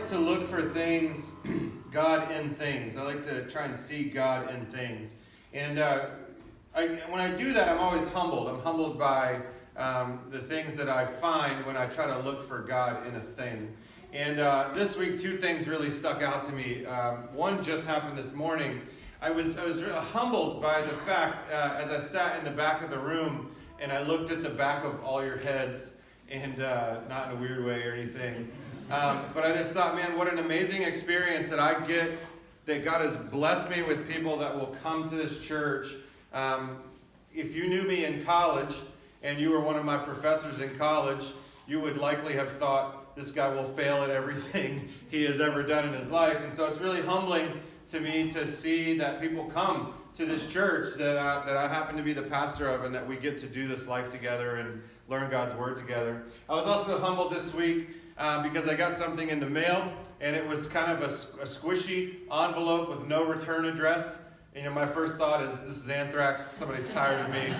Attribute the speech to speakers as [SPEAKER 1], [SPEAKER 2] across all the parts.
[SPEAKER 1] To look for things, God in things. I like to try and see God in things. And when I do that, I'm always humbled. I'm humbled by the things that I find when I try to look for God in a thing. And this week, two things really stuck out to me. One just happened this morning. I was really humbled by the fact, as I sat in the back of the room, and I looked at the back of all your heads, and not in a weird way or anything. But I just thought, man, what an amazing experience that I get, that God has blessed me with people that will come to this church. If you knew me in college, and you were one of my professors in college, you would likely have thought, this guy will fail at everything he has ever done in his life. And so it's really humbling to me to see that people come to this church that I happen to be the pastor of, and that we get to do this life together and learn God's Word together. I was also humbled this week because I got something in the mail, and it was kind of a squishy envelope with no return address. And, my first thought is, this is anthrax, somebody's tired of me.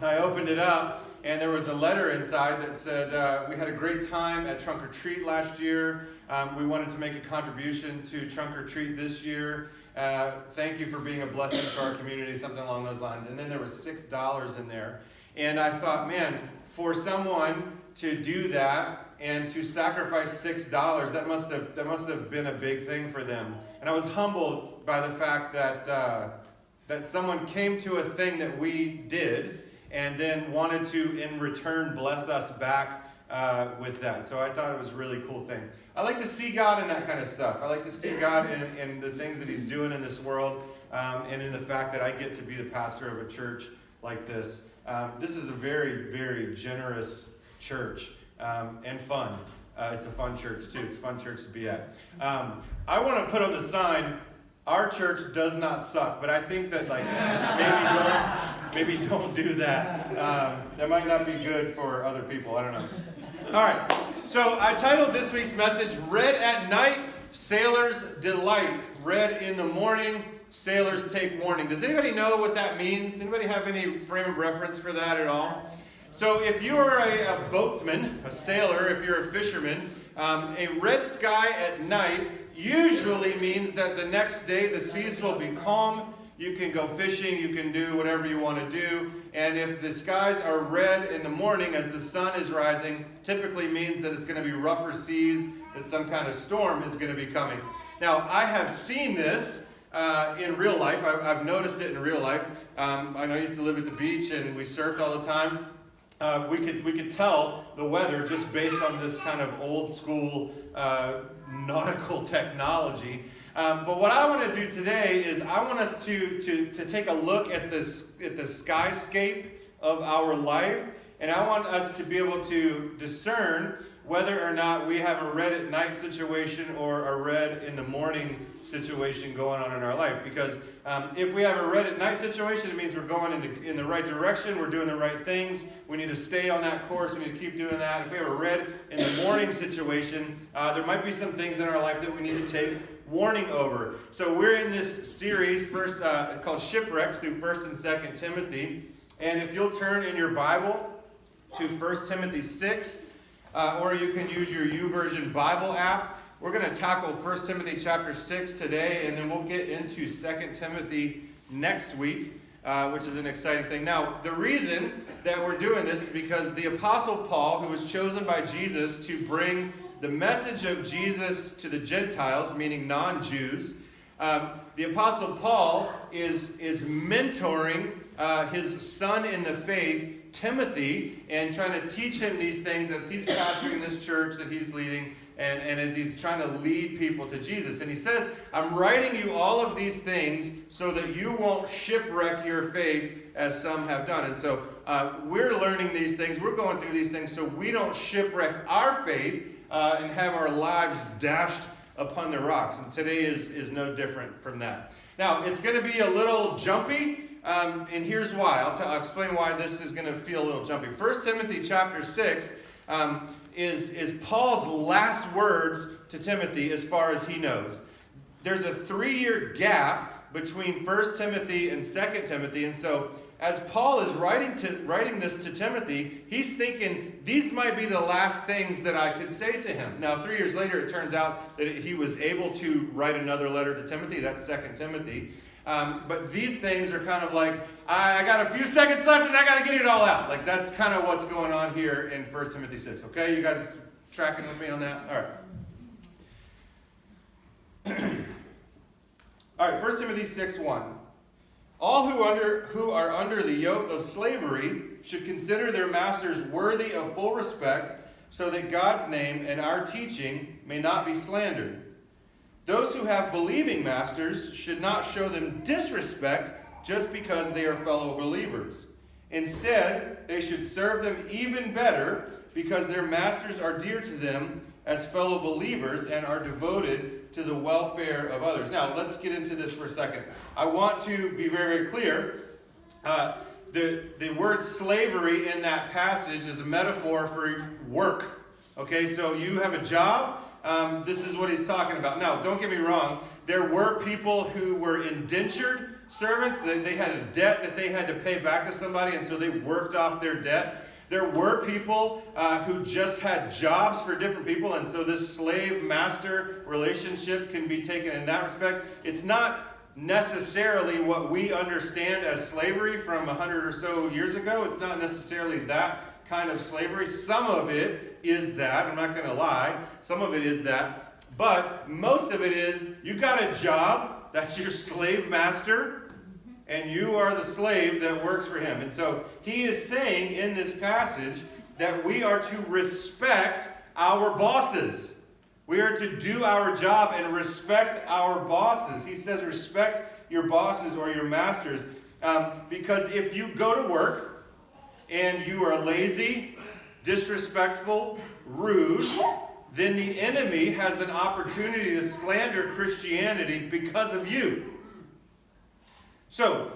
[SPEAKER 1] I opened it up, and there was a letter inside that said, we had a great time at Trunk or Treat last year. We wanted to make a contribution to Trunk or Treat this year. Thank you for being a blessing to our community, something along those lines. And then there was $6 in there. And I thought, man, for someone to do that and to sacrifice $6, that must have been a big thing for them. And I was humbled by the fact that someone came to a thing that we did and then wanted to, in return, bless us back with that. So I thought it was a really cool thing. I like to see God in that kind of stuff. I like to see God in the things that He's doing in this world, and in the fact that I get to be the pastor of a church like this. This is a very, very generous church, and fun. It's a fun church too. It's a fun church to be at. I want to put on the sign, our church does not suck, but I think that maybe don't do that. That might not be good for other people. I don't know. All right. So I titled this week's message, Red at Night, Sailors Delight. Red in the morning, sailors take warning. Does anybody know what that means? Anybody have any frame of reference for that at all? So if you are a boatsman, a sailor, if you're a fisherman, a red sky at night usually means that the next day the seas will be calm. You can go fishing, you can do whatever you want to do. And if the skies are red in the morning as the sun is rising, typically means that it's going to be rougher seas, that some kind of storm is going to be coming. Now, I have seen this in real life. I've noticed it in real life. I know I used to live at the beach and we surfed all the time. We could tell the weather just based on this kind of old school nautical technology. But what I want to do today is I want us to take a look at the skyscape of our life, and I want us to be able to discern whether or not we have a red at night situation or a red in the morning situation going on in our life. Because if we have a red at night situation, it means we're going in the right direction, we're doing the right things, we need to stay on that course, we need to keep doing that. If we have a red in the morning situation, there might be some things in our life that we need to take warning over. So we're in this series called Shipwrecked through 1st and 2nd Timothy. And if you'll turn in your Bible to 1 Timothy 6, or you can use your YouVersion Bible app. We're going to tackle 1 Timothy chapter 6 today, and then we'll get into 2 Timothy next week, which is an exciting thing. Now, the reason that we're doing this is because the Apostle Paul, who was chosen by Jesus to bring the message of Jesus to the Gentiles, meaning non-Jews, the Apostle Paul is mentoring his son in the faith, Timothy, and trying to teach him these things as he's pastoring this church that he's leading, and as he's trying to lead people to Jesus. And he says, I'm writing you all of these things so that you won't shipwreck your faith as some have done. And so we're learning these things, we're going through these things so we don't shipwreck our faith and have our lives dashed upon the rocks. And today is no different from that. Now, it's going to be a little jumpy, and here's why. I'll explain why this is going to feel a little jumpy. 1 Timothy chapter 6 is Paul's last words to Timothy as far as he knows. There's a 3-year gap between 1 Timothy and 2 Timothy, and so as Paul is writing this to Timothy, he's thinking, these might be the last things that I could say to him. Now, 3 years later, it turns out that he was able to write another letter to Timothy. That's 2 Timothy. But these things are kind of like, I got a few seconds left and I got to get it all out. Like, that's kind of what's going on here in 1 Timothy 6. Okay, you guys tracking with me on that? All right. All right, 1 Timothy 6:1. All who are under the yoke of slavery should consider their masters worthy of full respect, so that God's name and our teaching may not be slandered. Those who have believing masters should not show them disrespect just because they are fellow believers. Instead, they should serve them even better because their masters are dear to them as fellow believers and are devoted to the welfare of others. Now, let's get into this for a second. I want to be very, very clear. The word slavery in that passage is a metaphor for work. Okay, so you have a job. This is what he's talking about. Now, don't get me wrong. There were people who were indentured servants. They had a debt that they had to pay back to somebody, and so they worked off their debt. There were people who just had jobs for different people, and so this slave-master relationship can be taken in that respect. It's not necessarily what we understand as slavery from 100 or so years ago. It's not necessarily that kind of slavery. Some of it is that. I'm not going to lie. Some of it is that. But most of it is you got a job. That's your slave master. And you are the slave that works for him. And so he is saying in this passage that we are to respect our bosses. We are to do our job and respect our bosses. He says respect your bosses or your masters. Because if you go to work and you are lazy, disrespectful, rude, then the enemy has an opportunity to slander Christianity because of you. So,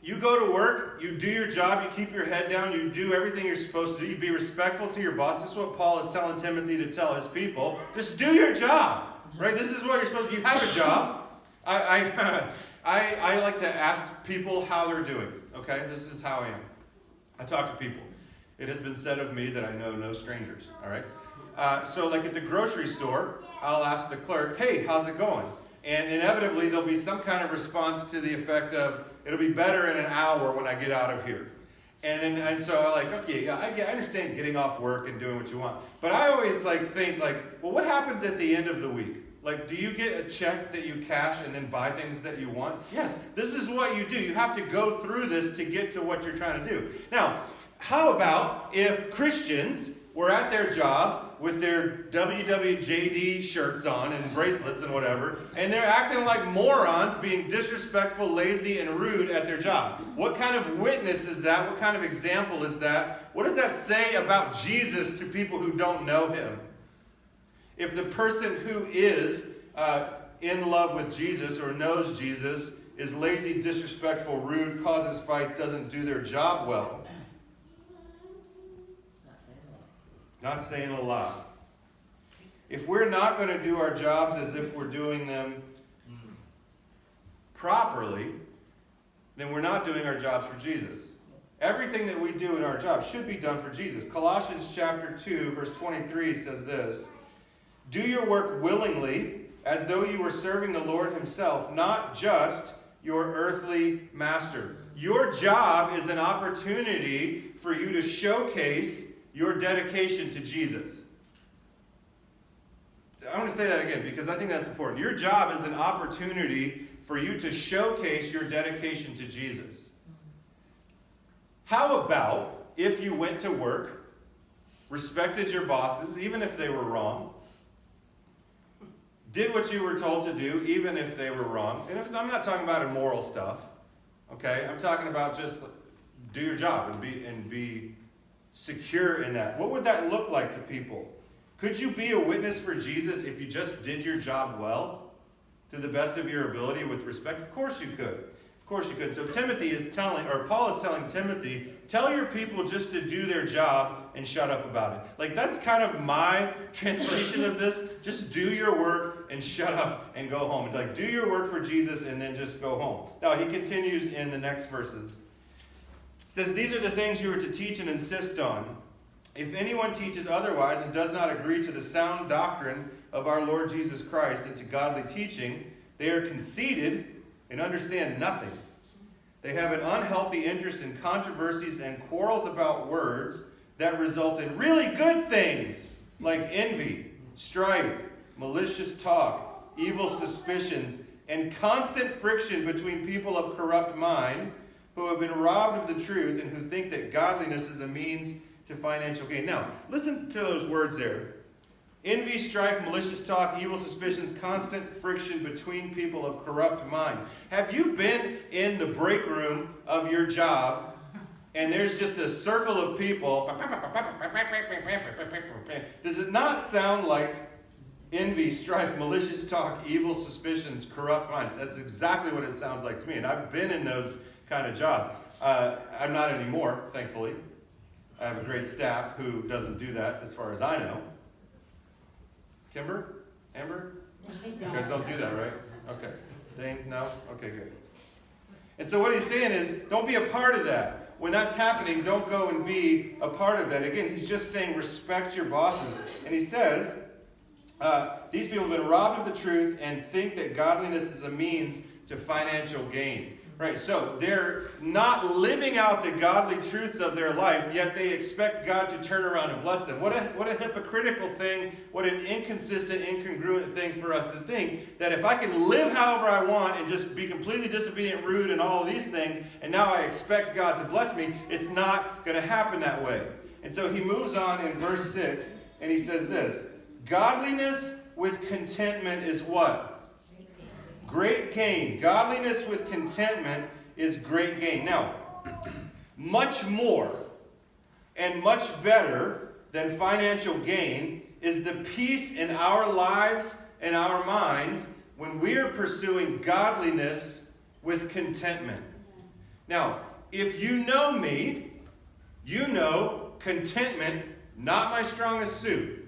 [SPEAKER 1] you go to work, you do your job, you keep your head down, you do everything you're supposed to do, you be respectful to your boss. This is what Paul is telling Timothy to tell his people. Just do your job, right? This is what you're supposed to do. You have a job. I like to ask people how they're doing, okay? This is how I am. I talk to people. It has been said of me that I know no strangers, all right? So like at the grocery store, I'll ask the clerk, hey, how's it going? And inevitably, there'll be some kind of response to the effect of, it'll be better in an hour when I get out of here. And so I'm like, okay, yeah, I understand getting off work and doing what you want. But I always think, well, what happens at the end of the week? Like, do you get a check that you cash and then buy things that you want? Yes, this is what you do. You have to go through this to get to what you're trying to do. Now, how about if Christians were at their job with their WWJD shirts on and bracelets and whatever, and they're acting like morons, being disrespectful, lazy, and rude at their job? What kind of witness is that? What kind of example is that? What does that say about Jesus to people who don't know him? If the person who is in love with Jesus or knows Jesus is lazy, disrespectful, rude, causes fights, doesn't do their job well. Not saying a lot. If we're not going to do our jobs as if we're doing them properly, then we're not doing our jobs for Jesus. Everything that we do in our job should be done for Jesus. Colossians chapter 2, verse 23 says this: do your work willingly, as though you were serving the Lord himself, not just your earthly master. Your job is an opportunity for you to showcase your dedication to Jesus. I want to say that again because I think that's important. Your job is an opportunity for you to showcase your dedication to Jesus. How about if you went to work, respected your bosses, even if they were wrong, did what you were told to do, even if they were wrong? And I'm not talking about immoral stuff, okay? I'm talking about just do your job and be secure in that. What would that look like to people? Could you be a witness for Jesus if you just did your job well, to the best of your ability with respect? Of course you could. Of course you could. So Paul is telling Timothy, tell your people just to do their job and shut up about it. Like, that's kind of my translation of this. Just do your work and shut up and go home. Like, do your work for Jesus and then just go home. Now, he continues in the next verses. He says, these are the things you are to teach and insist on. If anyone teaches otherwise and does not agree to the sound doctrine of our Lord Jesus Christ and to godly teaching, they are conceited and understand nothing. They have an unhealthy interest in controversies and quarrels about words that result in really good things like envy, strife, malicious talk, evil suspicions, and constant friction between people of corrupt mind who have been robbed of the truth and who think that godliness is a means to financial gain. Now, listen to those words there. Envy, strife, malicious talk, evil suspicions, constant friction between people of corrupt mind. Have you been in the break room of your job and there's just a circle of people? Does it not sound like envy, strife, malicious talk, evil suspicions, corrupt minds? That's exactly what it sounds like to me. And I've been in those kind of jobs. I'm not anymore, thankfully. I have a great staff who doesn't do that as far as I know. Amber? You guys don't do that, right? Okay. Dane? No? Okay, good. And so what he's saying is, don't be a part of that. When that's happening, don't go and be a part of that. Again, he's just saying respect your bosses. And he says, these people have been robbed of the truth and think that godliness is a means to financial gain. Right, so they're not living out the godly truths of their life, yet they expect God to turn around and bless them. What a hypocritical thing, what an inconsistent, incongruent thing for us to think that if I can live however I want and just be completely disobedient, rude, and all of these things, and now I expect God to bless me, it's not going to happen that way. And so he moves on in verse 6, and he says this, godliness with contentment is what? Great gain. Godliness with contentment is great gain. Now, much more and much better than financial gain is the peace in our lives and our minds when we are pursuing godliness with contentment. Now, if you know me, you know contentment, not my strongest suit.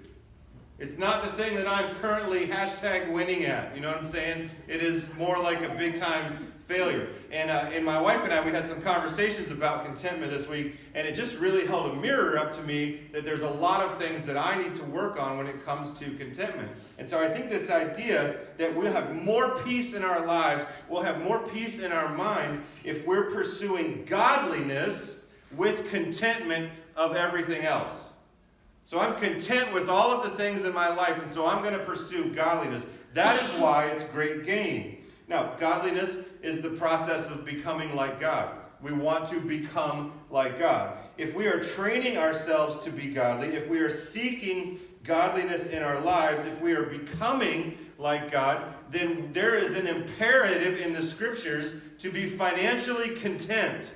[SPEAKER 1] It's not the thing that I'm currently #winning at. You know what I'm saying? It is more like a big-time failure. And my wife and I, we had some conversations about contentment this week, and it just really held a mirror up to me that there's a lot of things that I need to work on when it comes to contentment. And so I think this idea that we'll have more peace in our lives, we'll have more peace in our minds if we're pursuing godliness with contentment of everything else. So I'm content with all of the things in my life, and so I'm going to pursue godliness. That is why it's great gain. Now, godliness is the process of becoming like God. We want to become like God. If we are training ourselves to be godly, if we are seeking godliness in our lives, if we are becoming like God, then there is an imperative in the Scriptures to be financially content.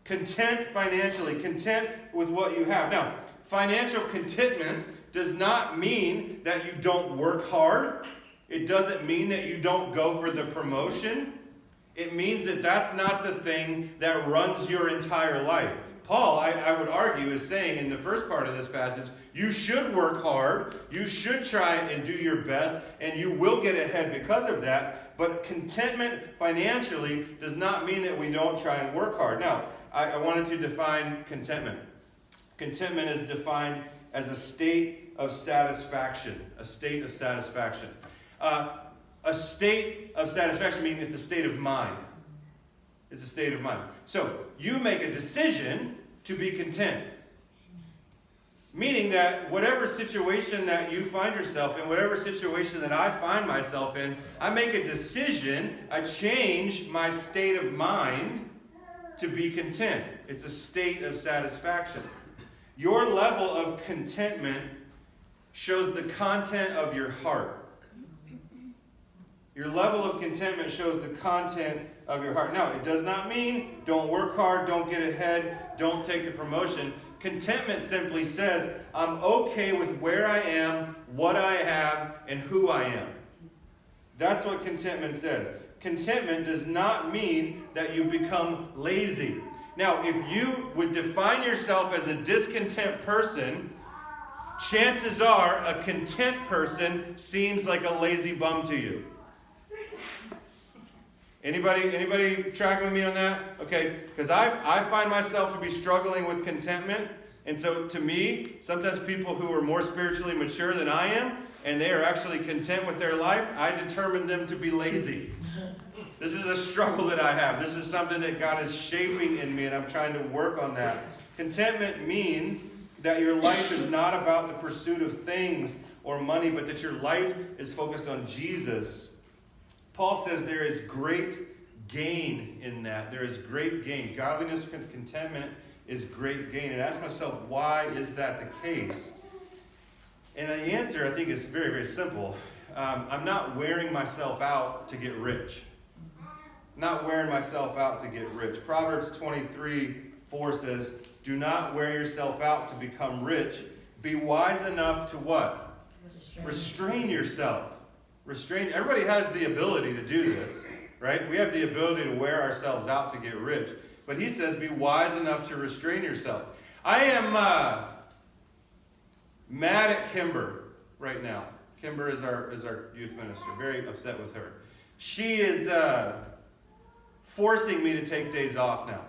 [SPEAKER 1] Content financially. Content with what you have. Now, financial contentment does not mean that you don't work hard. It doesn't mean that you don't go for the promotion. It means that that's not the thing that runs your entire life. Paul, I would argue, is saying in the first part of this passage, you should work hard, you should try and do your best, and you will get ahead because of that. But contentment financially does not mean that we don't try and work hard. Now, I wanted to define contentment. Contentment is defined as a state of satisfaction. A state of satisfaction. A state of satisfaction means it's a state of mind. It's a state of mind. So, you make a decision to be content. Meaning that whatever situation that you find yourself in, whatever situation that I find myself in, I make a decision, I change my state of mind to be content. It's a state of satisfaction. Your level of contentment shows the content of your heart. Your level of contentment shows the content of your heart. Now, it does not mean don't work hard, don't get ahead, don't take the promotion. Contentment simply says, I'm okay with where I am, what I have, and who I am. That's what contentment says. Contentment does not mean that you become lazy. Now, if you would define yourself as a discontent person, chances are a content person seems like a lazy bum to you. Anybody tracking with me on that? Okay, because I find myself to be struggling with contentment. And so to me, sometimes people who are more spiritually mature than I am, and they are actually content with their life, I determine them to be lazy. This is a struggle that I have. This is something that God is shaping in me, and I'm trying to work on that. Contentment means that your life is not about the pursuit of things or money, but that your life is focused on Jesus. Paul says there is great gain in that. There is great gain. Godliness and contentment is great gain. And I ask myself, why is that the case? And the answer, I think, is very, very simple. I'm not wearing myself out to get rich. I'm not wearing myself out to get rich. Proverbs 23:4 says, do not wear yourself out to become rich. Be wise enough to what? Restrain yourself. Everybody has the ability to do this, right? We have the ability to wear ourselves out to get rich. But he says, be wise enough to restrain yourself. I am mad at Kimber right now. Kimber is our youth minister. Very upset with her. She is forcing me to take days off now.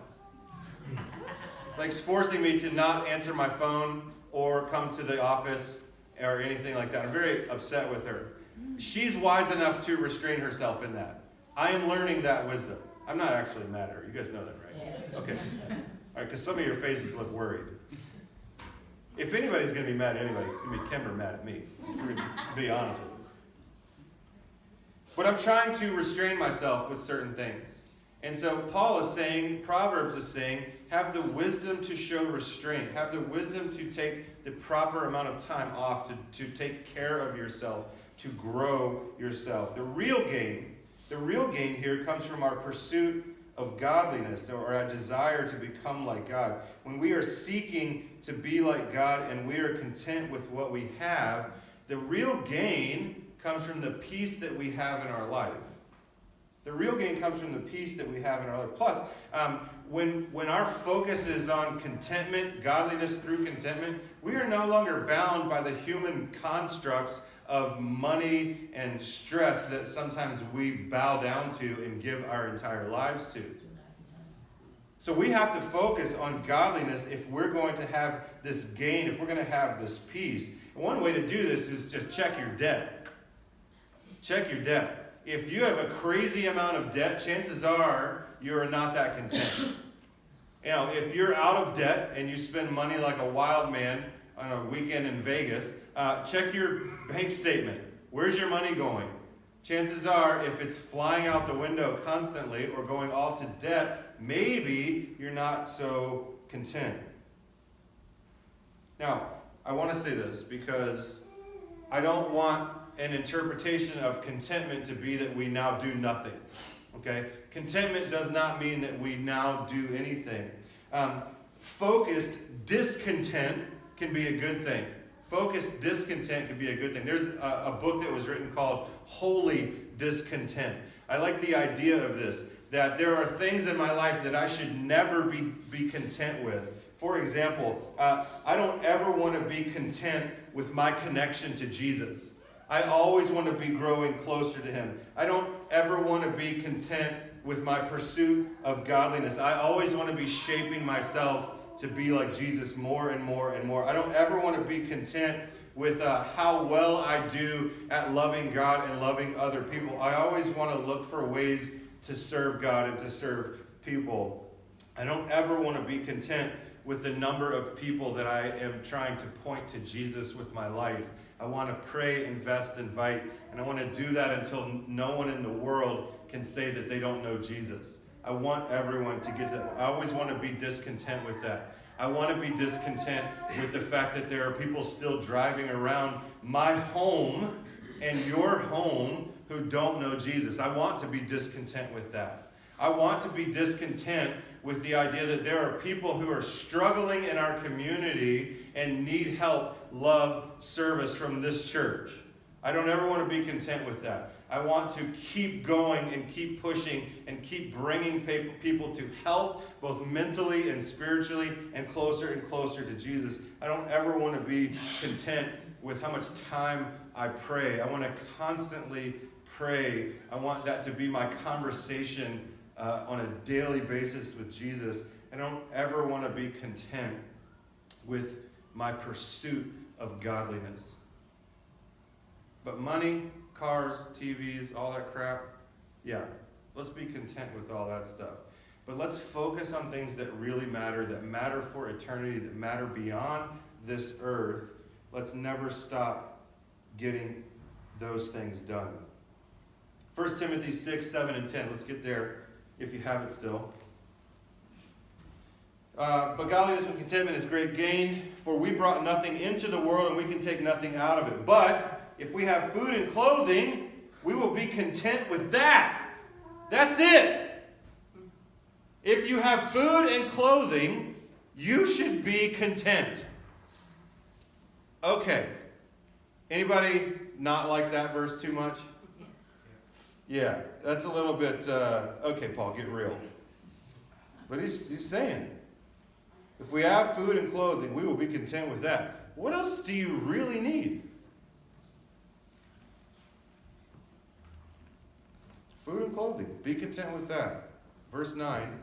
[SPEAKER 1] Like forcing me to not answer my phone or come to the office or anything like that. I'm very upset with her. She's wise enough to restrain herself in that. I am learning that wisdom. I'm not actually mad at her. You guys know that, right? Yeah. Okay. All right, because some of your faces look worried. If anybody's going to be mad at anybody, it's going to be Kimber mad at me. To be honest with you. But I'm trying to restrain myself with certain things. And so Paul is saying, Proverbs is saying, have the wisdom to show restraint. Have the wisdom to take the proper amount of time off to take care of yourself, to grow yourself. The real gain here comes from our pursuit of godliness, or our desire to become like God. When we are seeking to be like God and we are content with what we have, the real gain comes from the peace that we have in our life. The real gain comes from the peace that we have in our life. Plus, when our focus is on contentment, godliness through contentment, we are no longer bound by the human constructs of money and stress that sometimes we bow down to and give our entire lives to. So we have to focus on godliness if we're going to have this gain, if we're going to have this peace. And one way to do this is to check your debt. Check your debt. If you have a crazy amount of debt, chances are you're not that content. You know, if you're out of debt and you spend money like a wild man on a weekend in Vegas, check your bank statement. Where's your money going? Chances are, if it's flying out the window constantly or going all to debt, maybe you're not so content. Now, I want to say this because I don't want an interpretation of contentment to be that we now do nothing. Okay? Contentment does not mean that we now do anything. Focused discontent can be a good thing. Focused discontent can be a good thing. There's a book that was written called Holy Discontent. I like the idea of this, that there are things in my life that I should never be content with. For example, I don't ever want to be content with my connection to Jesus. I always want to be growing closer to him. I don't ever want to be content with my pursuit of godliness. I always want to be shaping myself to be like Jesus more and more and more. I don't ever want to be content with how well I do at loving God and loving other people. I always want to look for ways to serve God and to serve people. I don't ever want to be content with the number of people that I am trying to point to Jesus with my life. I want to pray, invest, invite, and I want to do that until no one in the world can say that they don't know Jesus. I want everyone to get that. I always want to be discontent with that. I want to be discontent with the fact that there are people still driving around my home and your home who don't know Jesus. I want to be discontent with that. I want to be discontent with the idea that there are people who are struggling in our community and need help, love, service from this church. I don't ever want to be content with that. I want to keep going and keep pushing and keep bringing people to health, both mentally and spiritually, and closer to Jesus. I don't ever want to be content with how much time I pray. I want to constantly pray. I want that to be my conversation on a daily basis with Jesus. I don't ever want to be content with my pursuit of godliness. But money, cars, TVs, all that crap, yeah, let's be content with all that stuff. But let's focus on things that really matter, that matter for eternity, that matter beyond this earth. Let's never stop getting those things done. 1 Timothy 6, 7, and 10. Let's get there if you have it still. But godliness with contentment is great gain, for we brought nothing into the world and we can take nothing out of it. But if we have food and clothing, we will be content with that. That's it. If you have food and clothing, you should be content. Okay. Anybody not like that verse too much? Yeah, that's a little bit, okay, Paul, get real. But he's saying, if we have food and clothing, we will be content with that. What else do you really need? Food and clothing. Be content with that. Verse 9.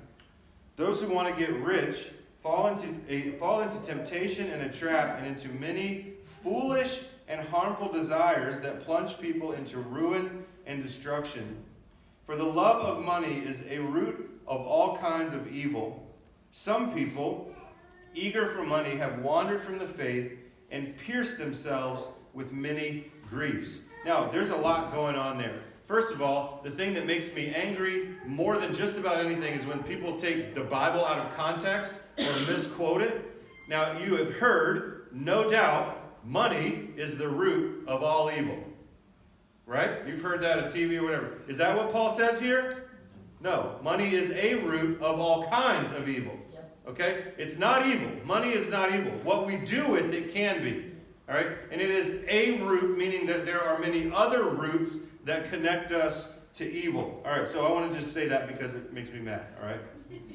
[SPEAKER 1] Those who want to get rich fall into temptation and a trap and into many foolish and harmful desires that plunge people into ruin and destruction. For the love of money is a root of all kinds of evil. Some people, eager for money, have wandered from the faith and pierced themselves with many griefs. Now, there's a lot going on there. First of all, the thing that makes me angry more than just about anything is when people take the Bible out of context or misquote it. Now, you have heard, no doubt, money is the root of all evil. Right? You've heard that on TV or whatever. Is that what Paul says here? No. Money is a root of all kinds of evil. Okay? It's not evil. Money is not evil. What we do with it can be. All right? And it is a root, meaning that there are many other roots that connect us to evil. All right, so I want to just say that because it makes me mad. All right?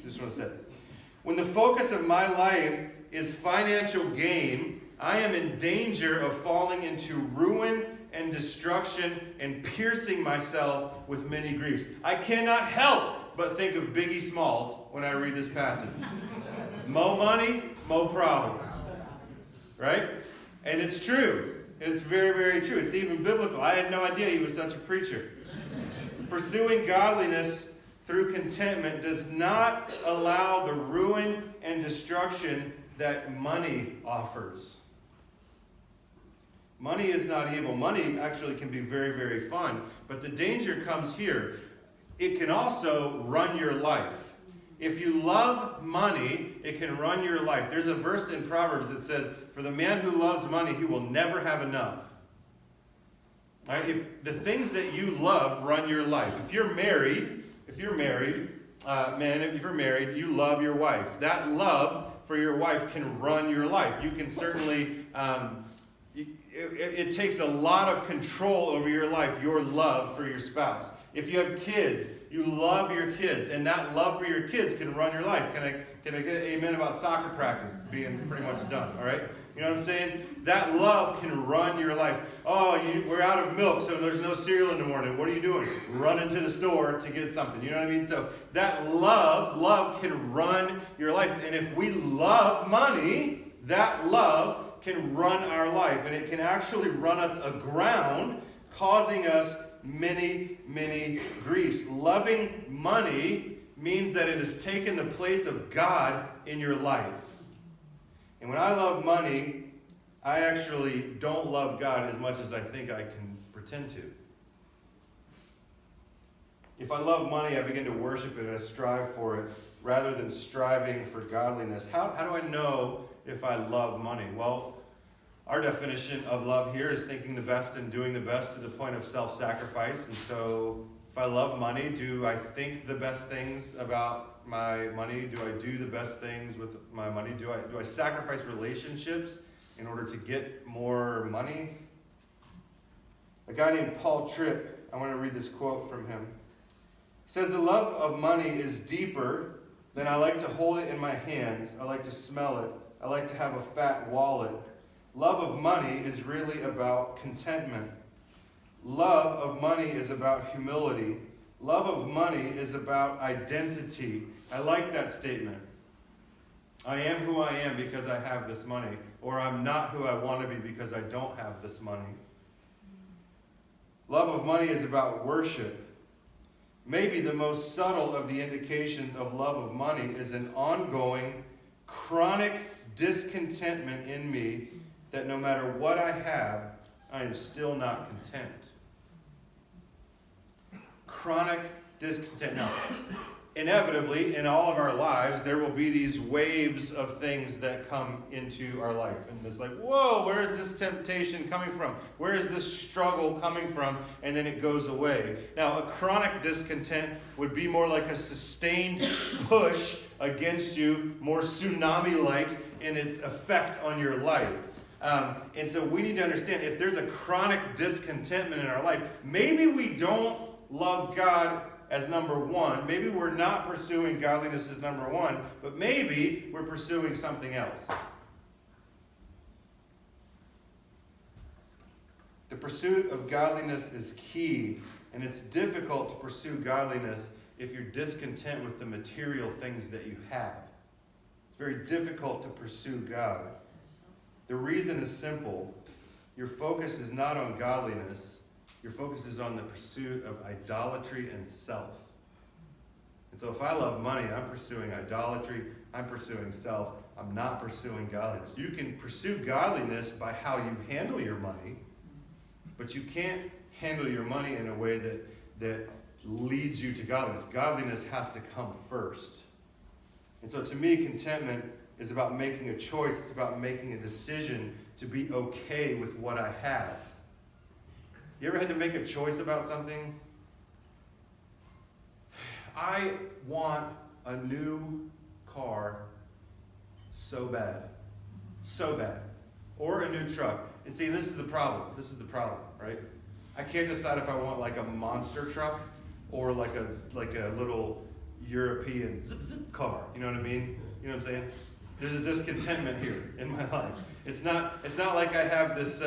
[SPEAKER 1] Just want to say it. When the focus of my life is financial gain, I am in danger of falling into ruin and destruction and piercing myself with many griefs. I cannot help but think of Biggie Smalls when I read this passage. Mo money, mo problems. Right? And it's true. It's very, very true. It's even biblical. I had no idea he was such a preacher. Pursuing godliness through contentment does not allow the ruin and destruction that money offers. Money is not evil. Money actually can be very, very fun. But the danger comes here. It can also run your life. If you love money, it can run your life. There's a verse in Proverbs that says, for the man who loves money, he will never have enough. All right? If the things that you love run your life. If you're married, you love your wife. That love for your wife can run your life. You can certainly, it takes a lot of control over your life, your love for your spouse. If you have kids, you love your kids, and that love for your kids can run your life. Can I get an amen about soccer practice being pretty much done, all right? You know what I'm saying? That love can run your life. Oh, we're out of milk, so there's no cereal in the morning. What are you doing? Running to the store to get something. You know what I mean? So that love can run your life. And if we love money, that love can run our life. And it can actually run us aground, causing us many, many griefs. Loving money means that it has taken the place of God in your life. And when I love money, I actually don't love God as much as I think I can pretend to. If I love money, I begin to worship it and I strive for it rather than striving for godliness. How do I know if I love money? Well, our definition of love here is thinking the best and doing the best to the point of self-sacrifice. And so if I love money, do I think the best things about my money? Do I do the best things with my money? Do I sacrifice relationships in order to get more money? A guy named Paul Tripp, I want to read this quote from him. He says, "The love of money is deeper than I like to hold it in my hands. I like to smell it. I like to have a fat wallet. Love of money is really about contentment. Love of money is about humility. Love of money is about identity." I like that statement. I am who I am because I have this money, or I'm not who I want to be because I don't have this money. Love of money is about worship. Maybe the most subtle of the indications of love of money is an ongoing, chronic discontentment in me that no matter what I have, I am still not content. Chronic discontent. Now, inevitably, in all of our lives, there will be these waves of things that come into our life. And it's like, whoa, where is this temptation coming from? Where is this struggle coming from? And then it goes away. Now, a chronic discontent would be more like a sustained push against you, more tsunami-like in its effect on your life. And so we need to understand, if there's a chronic discontentment in our life, maybe we don't love God as number one. Maybe we're not pursuing godliness as number one, but maybe we're pursuing something else. The pursuit of godliness is key, and it's difficult to pursue godliness if you're discontent with the material things that you have. It's very difficult to pursue God. The reason is simple. Your focus is not on godliness. Your focus is on the pursuit of idolatry and self. And so if I love money, I'm pursuing idolatry, I'm pursuing self, I'm not pursuing godliness. You can pursue godliness by how you handle your money, but you can't handle your money in a way that leads you to godliness. Godliness has to come first. And so to me, contentment is about making a choice. It's about making a decision to be okay with what I have. You ever had to make a choice about something? I want a new car so bad. So bad. Or a new truck. And see, this is the problem. This is the problem, right? I can't decide if I want like a monster truck or like a little European zip zip car. You know what I mean? You know what I'm saying? There's a discontentment here in my life. It's not like I have this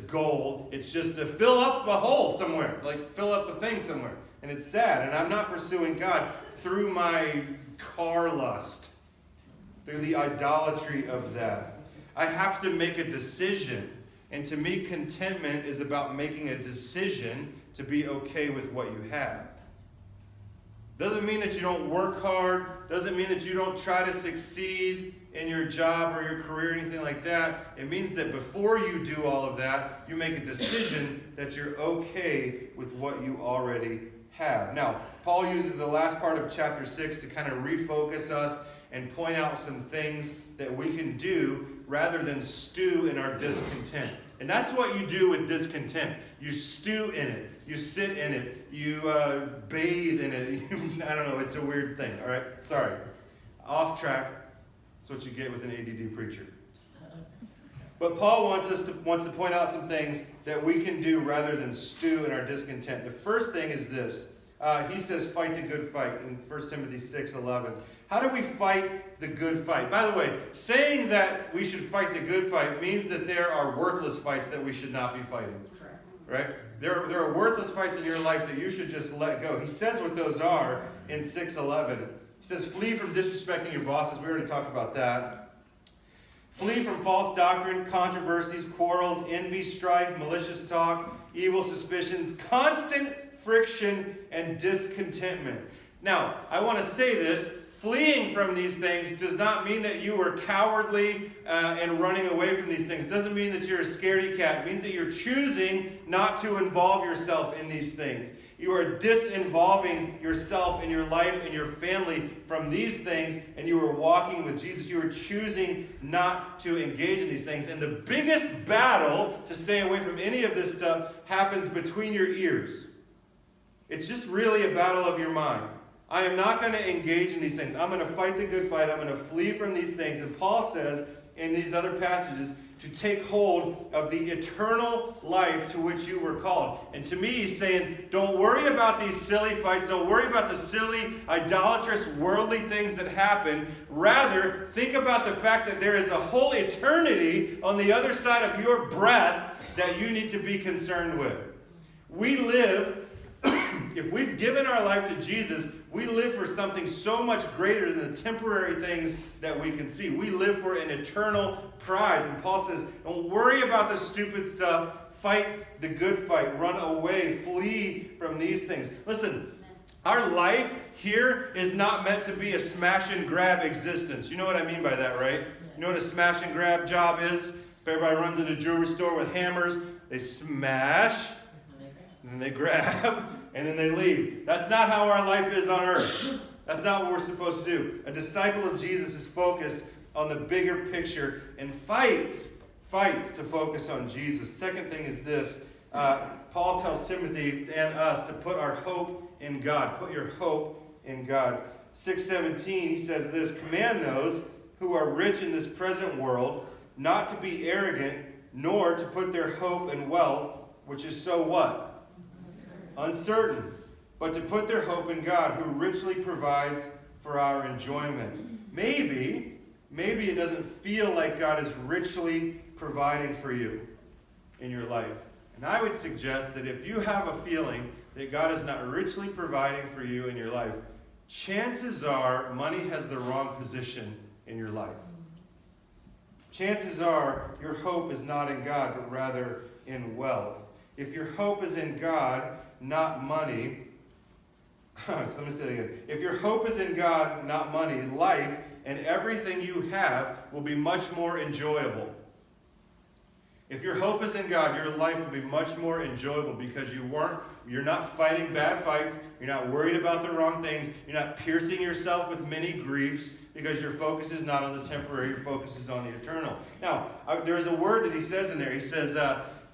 [SPEAKER 1] goal. It's just to fill up a hole somewhere, like fill up a thing somewhere. And it's sad. And I'm not pursuing God through my car lust, through the idolatry of that. I have to make a decision. And to me, contentment is about making a decision to be okay with what you have. Doesn't mean that you don't work hard. Doesn't mean that you don't try to succeed in your job or your career or anything like that. It means that before you do all of that, you make a decision that you're okay with what you already have. Now, Paul uses the last part of chapter 6 to kind of refocus us and point out some things that we can do rather than stew in our discontent. And that's what you do with discontent. You stew in it. You sit in it. You bathe in it. I don't know. It's a weird thing. All right? Sorry. Off track. That's what you get with an ADD preacher. But Paul wants to point out some things that we can do rather than stew in our discontent. The first thing is this. He says, fight the good fight in 1 Timothy 6:11. How do we fight the good fight? By the way, saying that we should fight the good fight means that there are worthless fights that we should not be fighting. Right? There are worthless fights in your life that you should just let go. He says what those are in 6:11. He says, flee from disrespecting your bosses. We already talked about that. Flee from false doctrine, controversies, quarrels, envy, strife, malicious talk, evil suspicions, constant friction, and discontentment. Now, I want to say this. Fleeing from these things does not mean that you are cowardly and running away from these things. It doesn't mean that you're a scaredy cat. It means that you're choosing not to involve yourself in these things. You are disinvolving yourself and your life and your family from these things, and you are walking with Jesus. You are choosing not to engage in these things. And the biggest battle to stay away from any of this stuff happens between your ears. It's just really a battle of your mind. I am not going to engage in these things. I'm going to fight the good fight. I'm going to flee from these things. And Paul says in these other passages to take hold of the eternal life to which you were called. And to me, he's saying, don't worry about these silly fights. Don't worry about the silly, idolatrous, worldly things that happen. Rather, think about the fact that there is a whole eternity on the other side of your breath that you need to be concerned with. We live, if we've given our life to Jesus, we live for something so much greater than the temporary things that we can see. We live for an eternal prize. And Paul says, don't worry about the stupid stuff. Fight the good fight. Run away. Flee from these things. Listen, our life here is not meant to be a smash and grab existence. You know what I mean by that, right? You know what a smash and grab job is? If everybody runs into a jewelry store with hammers, they smash, and then they grab, and then they leave. That's not how our life is on earth. That's not what we're supposed to do. A disciple of Jesus is focused on the bigger picture and fights to focus on Jesus. Second thing is this. Paul tells Timothy and us to put our hope in God. Put your hope in God. 6:17, he says this, command those who are rich in this present world not to be arrogant, nor to put their hope in wealth, which is so what? Uncertain, but to put their hope in God, who richly provides for our enjoyment. Maybe it doesn't feel like God is richly providing for you in your life. And I would suggest that if you have a feeling that God is not richly providing for you in your life, chances are money has the wrong position in your life. Chances are your hope is not in God, but rather in wealth. If your hope is in God, not money, so let me say that again. If your hope is in God, not money, life and everything you have will be much more enjoyable. If your hope is in God, your life will be much more enjoyable because you're not fighting bad fights, you're not worried about the wrong things, you're not piercing yourself with many griefs because your focus is not on the temporary, your focus is on the eternal. Now, there's a word that he says in there. He says,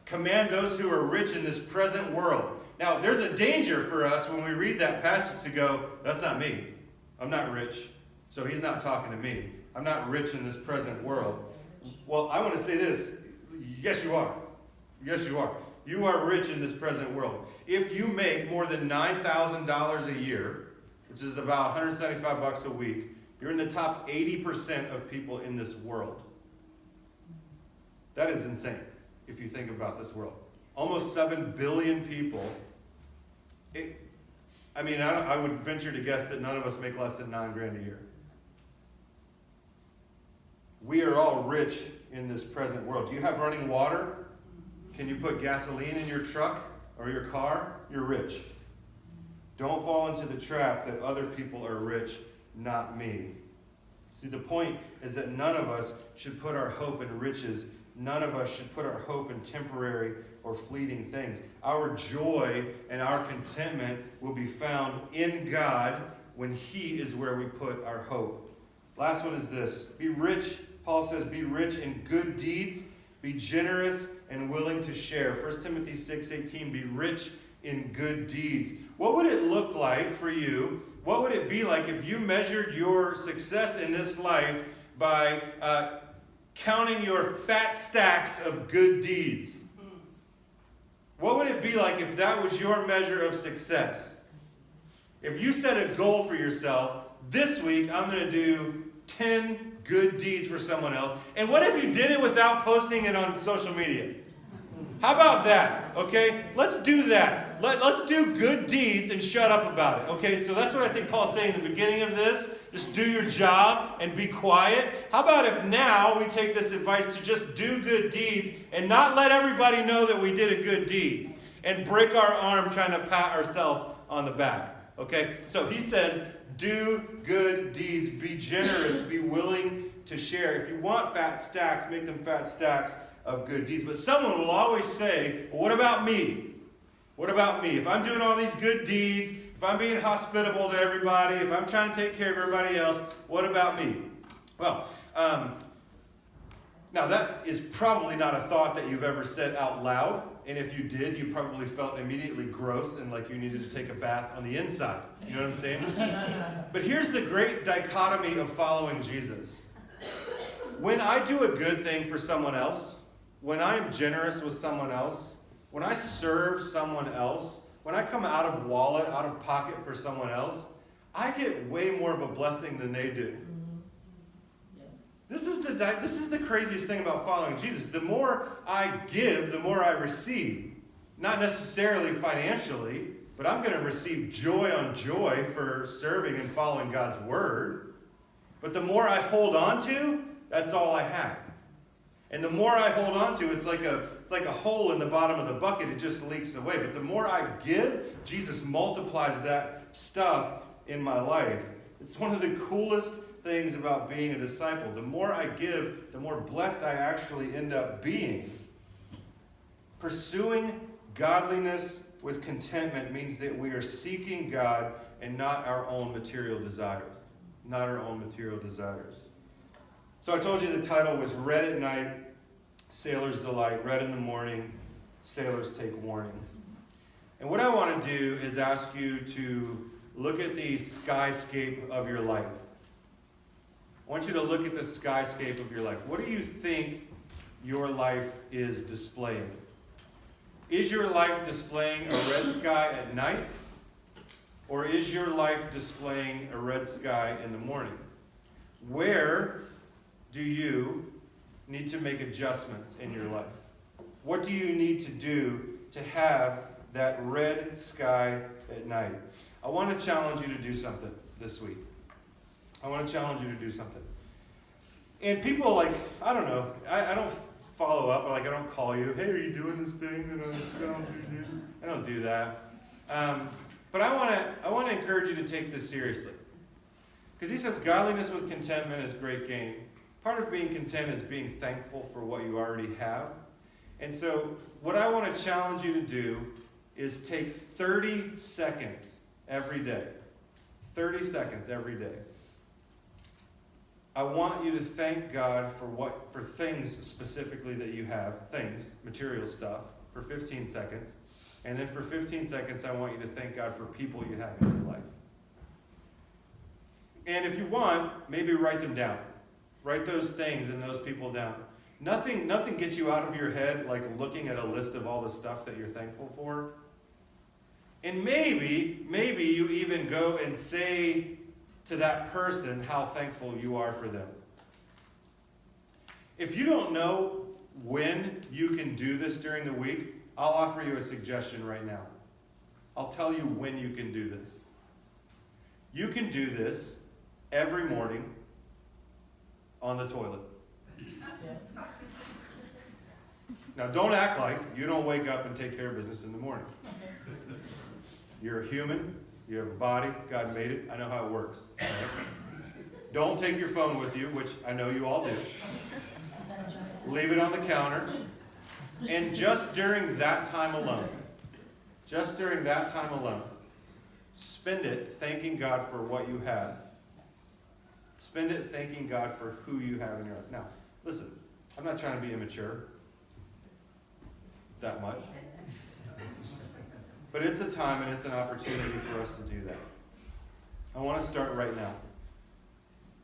[SPEAKER 1] command those who are rich in this present world. Now, there's a danger for us when we read that passage to go, that's not me. I'm not rich. So he's not talking to me. I'm not rich in this present world. Well, I want to say this. Yes, you are. Yes, you are. You are rich in this present world. If you make more than $9,000 a year, which is about $175 a week, you're in the top 80% of people in this world. That is insane if you think about this world. Almost 7 billion people. I would venture to guess that none of us make less than $9,000 a year. We are all rich in this present world. Do you have running water? Can you put gasoline in your truck or your car? You're rich. Don't fall into the trap that other people are rich, not me. See, the point is that none of us should put our hope in riches. None of us should put our hope in temporary or fleeting things. Our joy and our contentment will be found in God when He is where we put our hope. Last one is this. Be rich, Paul says, be rich in good deeds, be generous and willing to share. 1 Timothy 6:18, be rich in good deeds. What would it look like for you? What would it be like if you measured your success in this life by counting your fat stacks of good deeds? What would it be like if that was your measure of success? If you set a goal for yourself, this week I'm going to do 10 good deeds for someone else. And what if you did it without posting it on social media? How about that? Okay, let's do that. Let's do good deeds and shut up about it. Okay, so that's what I think Paul's saying in the beginning of this. Just do your job and be quiet. How about if now we take this advice to just do good deeds and not let everybody know that we did a good deed and break our arm trying to pat ourselves on the back? Okay, so he says, do good deeds, be generous, be willing to share. If you want fat stacks, make them fat stacks of good deeds. But someone will always say, well, what about me? What about me? If I'm doing all these good deeds, if I'm being hospitable to everybody, if I'm trying to take care of everybody else, what about me? Well, now that is probably not a thought that you've ever said out loud. And if you did, you probably felt immediately gross and like you needed to take a bath on the inside. You know what I'm saying? But here's the great dichotomy of following Jesus. When I do a good thing for someone else, when I am generous with someone else, when I serve someone else, when I come out of wallet, out of pocket for someone else, I get way more of a blessing than they do. This is the craziest thing about following Jesus. The more I give, the more I receive. Not necessarily financially, but I'm going to receive joy on joy for serving and following God's word. But the more I hold on to, that's all I have. And the more I hold on to, it's like a hole in the bottom of the bucket. It just leaks away. But the more I give, Jesus multiplies that stuff in my life. It's one of the coolest things about being a disciple. The more I give, the more blessed I actually end up being. Pursuing godliness with contentment means that we are seeking God and not our own material desires. Not our own material desires. So I told you the title was Red at Night, Sailor's Delight. Red in the morning, sailors take warning. And what I want to do is ask you to look at the skyscape of your life. I want you to look at the skyscape of your life. What do you think your life is displaying? Is your life displaying a red sky at night? Or is your life displaying a red sky in the morning? Where do you need to make adjustments in your life? What do you need to do to have that red sky at night? I want to challenge you to do something this week. I want to challenge you to do something. And people I don't know, I don't follow up, I don't call you, hey, are you doing this thing? I don't do that. But I want to encourage you to take this seriously. Because he says godliness with contentment is great gain. Part of being content is being thankful for what you already have. And so what I want to challenge you to do is take 30 seconds every day. 30 seconds every day. I want you to thank God for things specifically that you have, things, material stuff, for 15 seconds. And then for 15 seconds, I want you to thank God for people you have in your life. And if you want, maybe write them down. Write those things and those people down. Nothing gets you out of your head like looking at a list of all the stuff that you're thankful for. And maybe you even go and say to that person how thankful you are for them. If you don't know when you can do this during the week, I'll offer you a suggestion right now. I'll tell you when you can do this. You can do this every morning on the toilet. Now, don't act like you don't wake up and take care of business in the morning. You're a human. You have a body. God made it. I know how it works. Right? Don't take your phone with you, which I know you all do. Leave it on the counter. And just during that time alone, spend it thanking God for what you have. Spend it thanking God for who you have in your life. Now, listen, I'm not trying to be immature that much. But it's a time and it's an opportunity for us to do that. I want to start right now.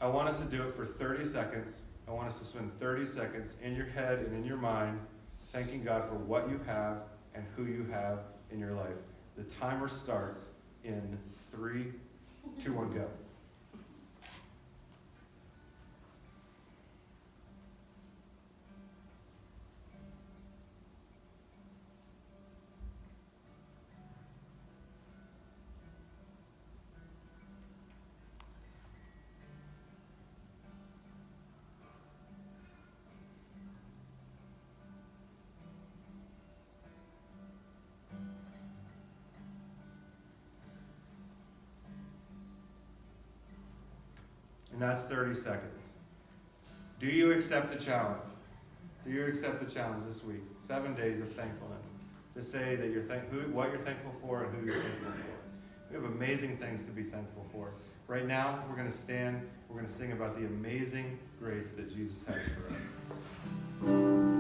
[SPEAKER 1] I want us to do it for 30 seconds. I want us to spend 30 seconds in your head and in your mind thanking God for what you have and who you have in your life. The timer starts in 3, 2, 1, go. And that's 30 seconds. Do you accept the challenge? Do you accept the challenge this week? 7 days of thankfulness. To say that what you're thankful for and who you're thankful for. We have amazing things to be thankful for. Right now, we're going to stand. We're going to sing about the amazing grace that Jesus has for us.